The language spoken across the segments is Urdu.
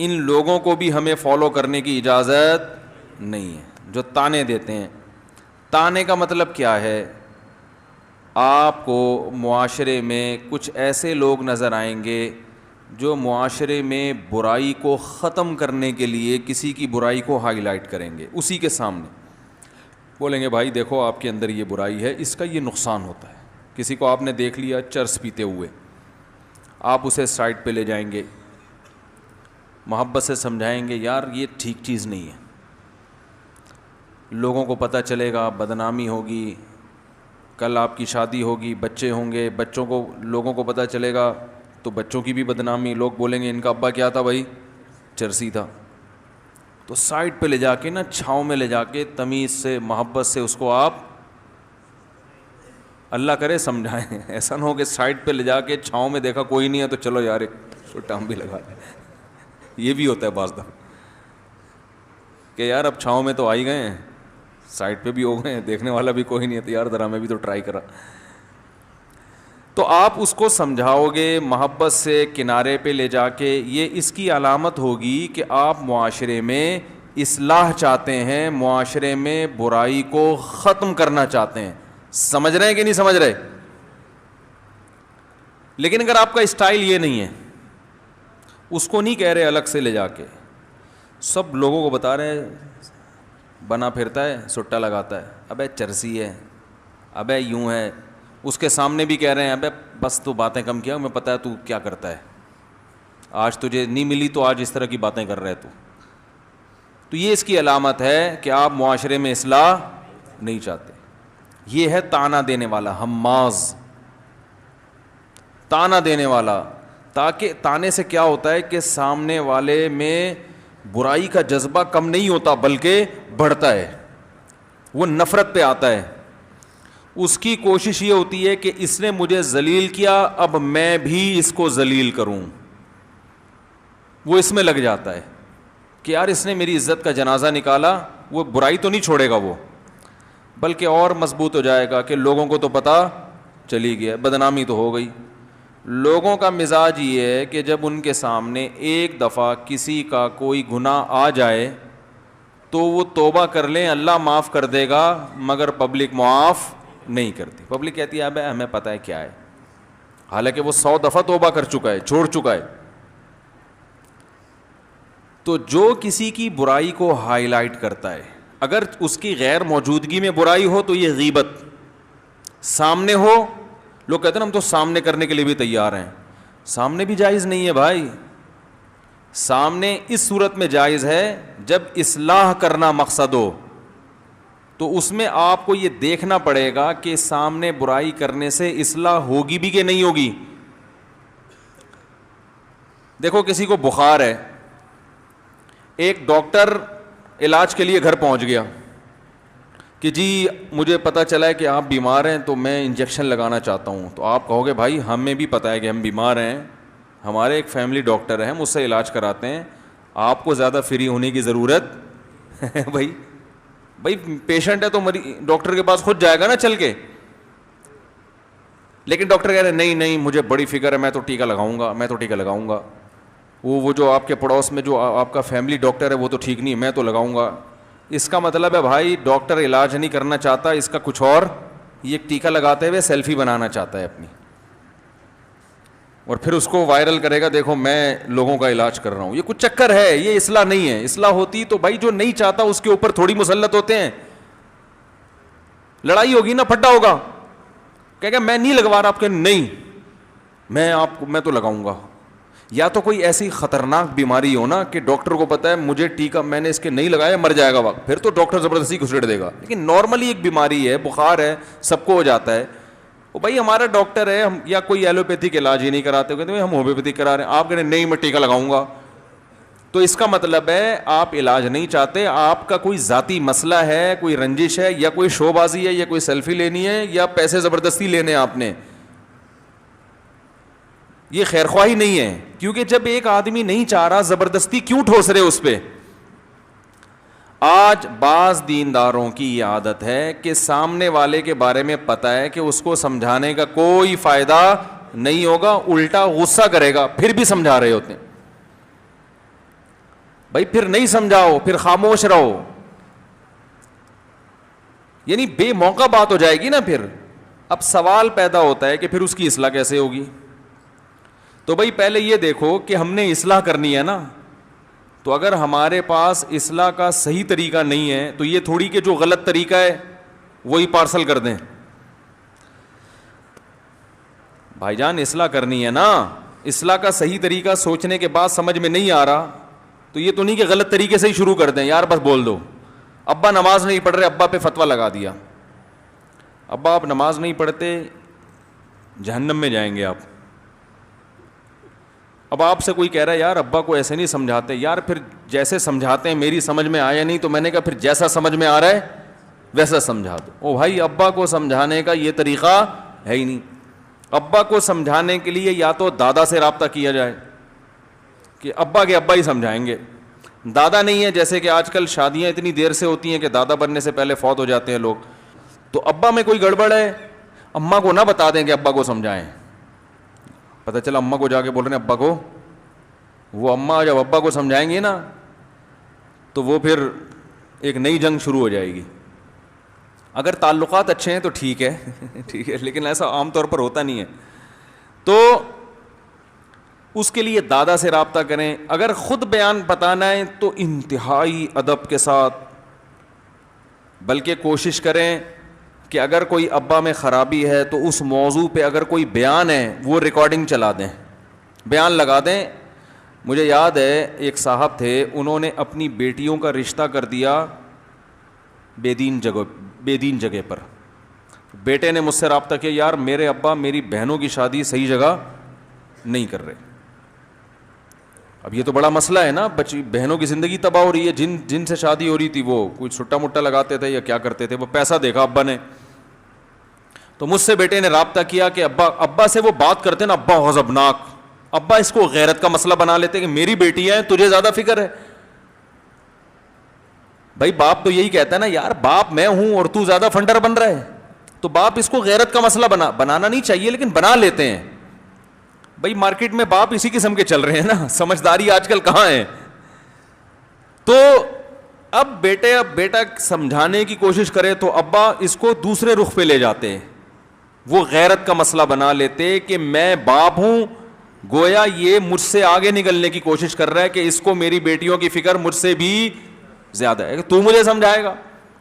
ان لوگوں کو بھی ہمیں فالو کرنے کی اجازت نہیں ہے جو تانے دیتے ہیں. تانے کا مطلب کیا ہے؟ آپ کو معاشرے میں کچھ ایسے لوگ نظر آئیں گے جو معاشرے میں برائی کو ختم کرنے کے لیے کسی کی برائی کو ہائی لائٹ کریں گے. اسی کے سامنے بولیں گے بھائی دیکھو آپ کے اندر یہ برائی ہے, اس کا یہ نقصان ہوتا ہے. کسی کو آپ نے دیکھ لیا چرس پیتے ہوئے, آپ اسے سائڈ پہ لے جائیں گے, محبت سے سمجھائیں گے یار یہ ٹھیک چیز نہیں ہے. لوگوں کو پتہ چلے گا, بدنامی ہوگی, کل آپ کی شادی ہوگی, بچے ہوں گے, بچوں کو لوگوں کو پتہ چلے گا تو بچوں کی بھی بدنامی. لوگ بولیں گے ان کا ابا کیا تھا بھائی, چرسی تھا. تو سائڈ پہ لے جا کے نا, چھاؤں میں لے جا کے تمیز سے محبت سے اس کو آپ اللہ کرے سمجھائیں. ایسا نہ ہو کہ سائڈ پہ لے جا کے چھاؤں میں دیکھا کوئی نہیں ہے تو چلو یار ایک چھوٹا ہم بھی لگا دیں. یہ بھی ہوتا ہے بعض دفعہ کہ یار اب چھاؤں میں تو آ ہی گئے ہیں, سائڈ پہ بھی ہو گئے ہیں, دیکھنے والا بھی کوئی نہیں ہے تو یار ذرا میں بھی تو ٹرائی کرا. تو آپ اس کو سمجھاؤ گے محبت سے, کنارے پہ لے جا کے. یہ اس کی علامت ہوگی کہ آپ معاشرے میں اصلاح چاہتے ہیں, معاشرے میں برائی کو ختم کرنا چاہتے ہیں. سمجھ رہے ہیں کہ نہیں سمجھ رہے؟ لیکن اگر آپ کا اسٹائل یہ نہیں ہے, اس کو نہیں کہہ رہے الگ سے لے جا کے, سب لوگوں کو بتا رہے ہیں بنا پھرتا ہے, سٹا لگاتا ہے, ابے چرسی ہے, ابے یوں ہے. اس کے سامنے بھی کہہ رہے ہیں ابے بس تو باتیں کم کیا, ہمیں پتہ ہے تو کیا کرتا ہے, آج تجھے نہیں ملی تو آج اس طرح کی باتیں کر رہے تو یہ اس کی علامت ہے کہ آپ معاشرے میں اصلاح نہیں چاہتے. یہ ہے تانا دینے والا, حماز, تانا دینے والا. تاکہ تانے سے کیا ہوتا ہے کہ سامنے والے میں برائی کا جذبہ کم نہیں ہوتا بلکہ بڑھتا ہے, وہ نفرت پہ آتا ہے. اس کی کوشش یہ ہوتی ہے کہ اس نے مجھے ذلیل کیا, اب میں بھی اس کو ذلیل کروں. وہ اس میں لگ جاتا ہے کہ یار اس نے میری عزت کا جنازہ نکالا. وہ برائی تو نہیں چھوڑے گا وہ, بلکہ اور مضبوط ہو جائے گا کہ لوگوں کو تو پتہ چلی گیا, بدنامی تو ہو گئی. لوگوں کا مزاج یہ ہے کہ جب ان کے سامنے ایک دفعہ کسی کا کوئی گناہ آ جائے تو وہ توبہ کر لیں, اللہ معاف کر دے گا, مگر پبلک معاف نہیں کرتی. پبلک کہتی ہے ابے ہمیں پتہ ہے کیا ہے, حالانکہ وہ 100 دفعہ توبہ کر چکا ہے, چھوڑ چکا ہے. تو جو کسی کی برائی کو ہائی لائٹ کرتا ہے, اگر اس کی غیر موجودگی میں برائی ہو تو یہ غیبت, سامنے ہو لوگ کہتے ہیں ہم تو سامنے کرنے کے لیے بھی تیار ہیں. سامنے بھی جائز نہیں ہے بھائی. سامنے اس صورت میں جائز ہے جب اصلاح کرنا مقصد ہو, تو اس میں آپ کو یہ دیکھنا پڑے گا کہ سامنے برائی کرنے سے اصلاح ہوگی بھی کہ نہیں ہوگی. دیکھو کسی کو بخار ہے, ایک ڈاکٹر علاج کے لیے گھر پہنچ گیا کہ جی مجھے پتہ چلا ہے کہ آپ بیمار ہیں تو میں انجیکشن لگانا چاہتا ہوں. تو آپ کہو گے بھائی ہمیں بھی پتہ ہے کہ ہم بیمار ہیں, ہمارے ایک فیملی ڈاکٹر ہیں, ہم اس سے علاج کراتے ہیں, آپ کو زیادہ فری ہونے کی ضرورت ہے بھائی پیشنٹ ہے تو ڈاکٹر کے پاس خود جائے گا نا چل کے. لیکن ڈاکٹر کہہ رہے نہیں مجھے بڑی فکر ہے, میں تو ٹیکہ لگاؤں گا. وہ جو آپ کے پڑوس میں جو آپ کا فیملی ڈاکٹر ہے وہ تو ٹھیک نہیں ہے, میں تو لگاؤں گا. اس کا مطلب ہے بھائی ڈاکٹر علاج نہیں کرنا چاہتا, اس کا کچھ اور, یہ ٹیکہ لگاتے ہوئے سیلفی بنانا چاہتا ہے اپنی, اور پھر اس کو وائرل کرے گا دیکھو میں لوگوں کا علاج کر رہا ہوں. یہ کچھ چکر ہے, یہ اصلاح نہیں ہے. اصلاح ہوتی تو بھائی جو نہیں چاہتا اس کے اوپر تھوڑی مسلط ہوتے ہیں, لڑائی ہوگی نا, پھڈا ہوگا, کہے گا میں نہیں لگوا رہا, آپ کہ نہیں میں تو لگاؤں گا. یا تو کوئی ایسی خطرناک بیماری ہو نا کہ ڈاکٹر کو پتا ہے مجھے ٹیکہ میں نے اس کے نہیں لگایا مر جائے گا وقت, پھر تو ڈاکٹر زبردستی گھسیٹ دے گا. لیکن نارملی ایک بیماری ہے, بخار ہے, سب کو ہو جاتا ہے, وہ بھائی ہمارا ڈاکٹر ہے, ہم یا کوئی ایلوپیتھک علاج ہی نہیں کراتے, کہتے ہیں ہم ہومیوپیتھک کرا رہے ہیں, آپ کہتے ہیں نہیں میں ٹیکہ لگاؤں گا. تو اس کا مطلب ہے آپ علاج نہیں چاہتے, آپ کا کوئی ذاتی مسئلہ ہے, کوئی رنجش ہے, یا کوئی شو بازی ہے, یا کوئی سیلفی لینی ہے, یا پیسے زبردستی لینے آپ نے. یہ خیر خواہی نہیں ہے, کیونکہ جب ایک آدمی نہیں چاہ رہا زبردستی کیوں ٹھوس رہے اس پہ. آج بعض دینداروں کی یہ عادت ہے کہ سامنے والے کے بارے میں پتہ ہے کہ اس کو سمجھانے کا کوئی فائدہ نہیں ہوگا, الٹا غصہ کرے گا, پھر بھی سمجھا رہے ہوتے ہیں. بھائی پھر نہیں سمجھاؤ, پھر خاموش رہو, یعنی بے موقع بات ہو جائے گی نا. پھر اب سوال پیدا ہوتا ہے کہ پھر اس کی اصلاح کیسے ہوگی. تو بھائی پہلے یہ دیکھو کہ ہم نے اصلاح کرنی ہے نا, تو اگر ہمارے پاس اصلاح کا صحیح طریقہ نہیں ہے تو یہ تھوڑی کہ جو غلط طریقہ ہے وہی پارسل کر دیں. بھائی جان اصلاح کرنی ہے نا, اصلاح کا صحیح طریقہ سوچنے کے بعد سمجھ میں نہیں آ رہا تو یہ تو نہیں کہ غلط طریقے سے ہی شروع کر دیں, یار بس بول دو ابا نماز نہیں پڑھ رہے, ابا پہ فتویٰ لگا دیا, ابا آپ نماز نہیں پڑھتے جہنم میں جائیں گے آپ. اب آپ سے کوئی کہہ رہا ہے یار ابا کو ایسے نہیں سمجھاتے, یار پھر جیسے سمجھاتے ہیں میری سمجھ میں آیا نہیں, تو میں نے کہا پھر جیسا سمجھ میں آ رہا ہے ویسا سمجھا دو. او بھائی ابا کو سمجھانے کا یہ طریقہ ہے ہی نہیں. ابا کو سمجھانے کے لیے یا تو دادا سے رابطہ کیا جائے کہ ابا کے ابا ہی سمجھائیں گے. دادا نہیں ہے, جیسے کہ آج کل شادیاں اتنی دیر سے ہوتی ہیں کہ دادا بننے سے پہلے فوت ہو جاتے ہیں لوگ, تو ابا میں کوئی گڑبڑ ہے, اماں کو نہ بتا دیں کہ ابا کو سمجھائیں. پتہ چلا اماں کو جا کے بول رہے ہیں ابا کو, وہ اماں جب ابا کو سمجھائیں گے نا تو وہ پھر ایک نئی جنگ شروع ہو جائے گی. اگر تعلقات اچھے ہیں تو ٹھیک ہے ٹھیک ہے, لیکن ایسا عام طور پر ہوتا نہیں ہے. تو اس کے لیے دادا سے رابطہ کریں. اگر خود بیان بتانا ہے تو انتہائی ادب کے ساتھ, بلکہ کوشش کریں کہ اگر کوئی ابا میں خرابی ہے تو اس موضوع پہ اگر کوئی بیان ہے وہ ریکارڈنگ چلا دیں, بیان لگا دیں. مجھے یاد ہے ایک صاحب تھے, انہوں نے اپنی بیٹیوں کا رشتہ کر دیا بے دین جگہ پر. بیٹے نے مجھ سے رابطہ کیا, یار میرے ابا میری بہنوں کی شادی صحیح جگہ نہیں کر رہے. اب یہ تو بڑا مسئلہ ہے نا, بچی بہنوں کی زندگی تباہ ہو رہی ہے. جن سے شادی ہو رہی تھی وہ کوئی چھٹا مٹا لگاتے تھے یا کیا کرتے تھے, وہ پیسہ دیکھا ابا نے. تو مجھ سے بیٹے نے رابطہ کیا کہ ابا سے وہ بات کرتے نا, ابا غضبناک, ابا اس کو غیرت کا مسئلہ بنا لیتے کہ میری بیٹی ہے تجھے زیادہ فکر ہے. بھائی باپ تو یہی کہتا ہے نا, یار باپ میں ہوں اور تو زیادہ فنڈر بن رہا ہے, تو باپ اس کو غیرت کا مسئلہ بنانا نہیں چاہیے لیکن بنا لیتے ہیں. بھائی مارکیٹ میں باپ اسی قسم کے چل رہے ہیں نا, سمجھداری آج کل کہاں ہے. تو اب بیٹا سمجھانے کی کوشش کرے تو ابا اس کو دوسرے رخ پہ لے جاتے, وہ غیرت کا مسئلہ بنا لیتے کہ میں باپ ہوں, گویا یہ مجھ سے آگے نکلنے کی کوشش کر رہا ہے کہ اس کو میری بیٹیوں کی فکر مجھ سے بھی زیادہ ہے کہ تو مجھے سمجھائے گا.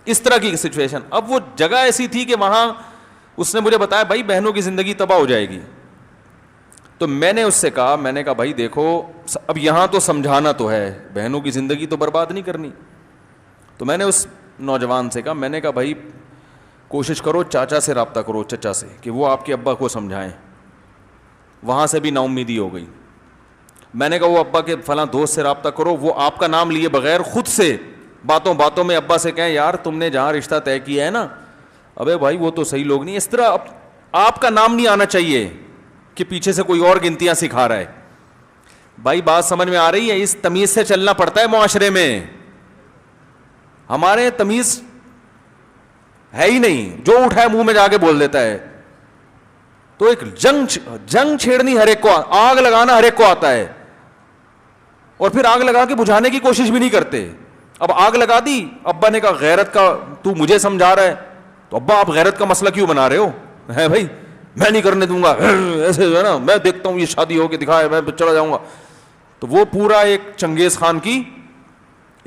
اس طرح کی سچویشن. اب وہ جگہ ایسی تھی کہ وہاں اس نے مجھے بتایا بھائی بہنوں کی زندگی تباہ ہو جائے گی. تو میں نے اس سے کہا, میں نے کہا بھائی دیکھو اب یہاں تو سمجھانا تو ہے, بہنوں کی زندگی تو برباد نہیں کرنی. تو میں نے اس نوجوان سے کہا, میں نے کہا بھائی کوشش کرو چاچا سے رابطہ کرو, چچا سے, کہ وہ آپ کے ابا کو سمجھائیں. وہاں سے بھی نا امیدی ہو گئی. میں نے کہا وہ ابا کے فلاں دوست سے رابطہ کرو, وہ آپ کا نام لیے بغیر خود سے باتوں میں ابا سے کہیں یار تم نے جہاں رشتہ طے کیا ہے نا, ابے بھائی وہ تو صحیح لوگ نہیں. اس طرح آپ کا نام نہیں آنا چاہیے کہ پیچھے سے کوئی اور گنتیاں سکھا رہا ہے. بھائی بات سمجھ میں آ رہی ہے؟ اس تمیز سے چلنا پڑتا ہے معاشرے میں. ہمارے تمیز ہے ہی نہیں, جو اٹھائے منہ میں جا کے بول دیتا ہے. تو ایک جنگ چھیڑنی ہر ایک کو, آگ لگانا ہر ایک کو آتا ہے, اور پھر آگ لگا کے بجھانے کی کوشش بھی نہیں کرتے. اب آگ لگا دی, ابا نے کہا غیرت کا تو مجھے سمجھا رہا ہے, تو ابا آپ غیرت کا مسئلہ کیوں بنا رہے ہو, ہے بھائی میں نہیں کرنے دوں گا, ایسے جو ہے نا میں دیکھتا ہوں یہ شادی ہو کے دکھائے میں چلا جاؤں گا. تو وہ پورا ایک چنگیز خان کی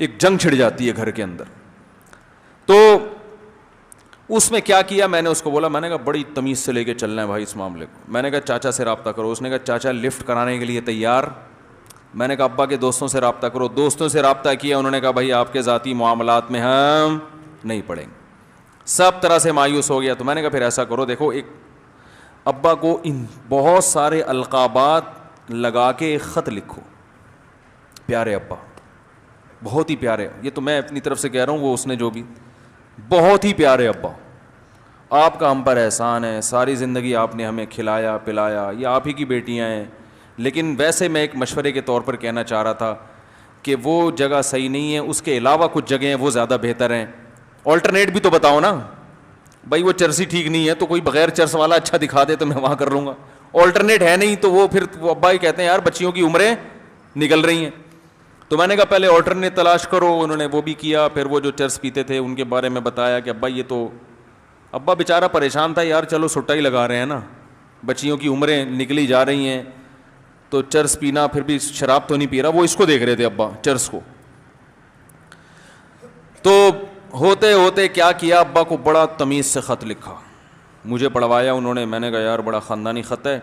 ایک جنگ چھڑ جاتی ہے گھر کے اندر. تو اس میں کیا کیا, میں نے اس کو بولا, میں نے کہا بڑی تمیز سے لے کے چلنا ہے بھائی اس معاملے کو. میں نے کہا چاچا سے رابطہ کرو. اس نے کہا چاچا لفٹ کرانے کے لیے تیار. میں نے کہا ابا کے دوستوں سے رابطہ کرو. دوستوں سے رابطہ کیا, انہوں نے کہا بھائی آپ کے ذاتی معاملات میں ہم نہیں پڑیں گے. سب طرح سے مایوس ہو گیا. تو میں نے کہا پھر ایسا کرو, دیکھو ایک ابا کو ان بہت سارے القابات لگا کے ایک خط لکھو, پیارے ابا, بہت ہی پیارے. یہ تو میں اپنی طرف سے کہہ رہا ہوں, وہ اس نے جو بھی, بہت ہی پیارے ابا, آپ کا ہم پر احسان ہے, ساری زندگی آپ نے ہمیں کھلایا پلایا, یہ آپ ہی کی بیٹیاں ہیں. لیکن ویسے میں ایک مشورے کے طور پر کہنا چاہ رہا تھا کہ وہ جگہ صحیح نہیں ہے, اس کے علاوہ کچھ جگہیں ہیں وہ زیادہ بہتر ہیں. آلٹرنیٹ بھی تو بتاؤ نا بھائی, وہ چرسی ٹھیک نہیں ہے تو کوئی بغیر چرس والا اچھا دکھا دے تو میں وہاں کر لوں گا. آلٹرنیٹ ہے نہیں تو وہ پھر وہ ابا ہی کہتے ہیں یار بچیوں کی عمریں نکل رہی ہیں. تو میں نے کہا پہلے آلٹرنیٹ تلاش کرو. انہوں نے وہ بھی کیا. پھر وہ جو چرس پیتے تھے ان کے بارے میں بتایا کہ ابا یہ تو, ابا بیچارہ پریشان تھا یار, چلو سٹا ہی لگا رہے ہیں نا, بچیوں کی عمریں نکلی جا رہی ہیں, تو چرس پینا, پھر بھی شراب تو نہیں پی رہا. وہ اس کو دیکھ رہے تھے ابا, چرس کو. تو ہوتے ہوتے کیا کیا, ابا کو بڑا تمیز سے خط لکھا, مجھے پڑھوایا انہوں نے. میں نے کہا یار بڑا خاندانی خط ہے,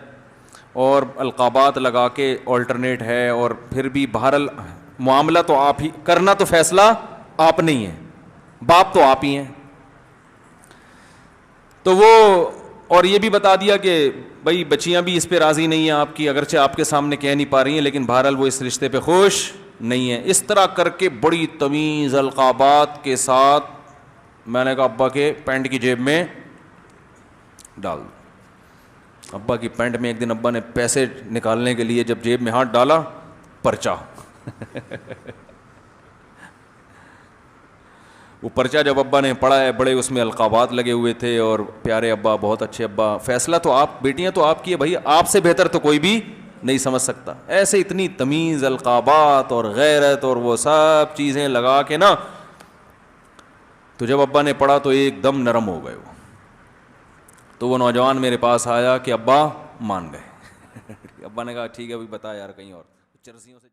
اور القابات لگا کے آلٹرنیٹ ہے, اور پھر بھی بہرحال معاملہ تو آپ ہی کرنا, تو فیصلہ آپ نہیں ہے, باپ تو آپ ہی ہیں. تو وہ, اور یہ بھی بتا دیا کہ بھائی بچیاں بھی اس پہ راضی نہیں ہیں آپ کی, اگرچہ آپ کے سامنے کہہ نہیں پا رہی ہیں, لیکن بہرحال وہ اس رشتے پہ خوش نہیں ہیں. اس طرح کر کے بڑی تمیز القابات کے ساتھ میں نے کہا ابا کے پینٹ کی جیب میں ڈال دو. ابا کی پینٹ میں ایک دن ابا نے پیسے نکالنے کے لیے جب جیب میں ہاتھ ڈالا, پرچہ. وہ پرچہ جب ابا نے پڑھا ہے, بڑے اس میں القابات لگے ہوئے تھے, اور پیارے ابا, بہت اچھے ابا, فیصلہ تو آپ, بیٹیاں تو آپ کی ہے بھائی, آپ سے بہتر تو کوئی بھی نہیں سمجھ سکتا. ایسے اتنی تمیز, القابات اور غیرت اور وہ سب چیزیں لگا کے نا, تو جب ابا نے پڑھا تو ایک دم نرم ہو گئے وہ. تو وہ نوجوان میرے پاس آیا کہ ابا مان گئے. ابا نے کہا ٹھیک ہے ابھی بتا یار کہیں اور چرسیوں سے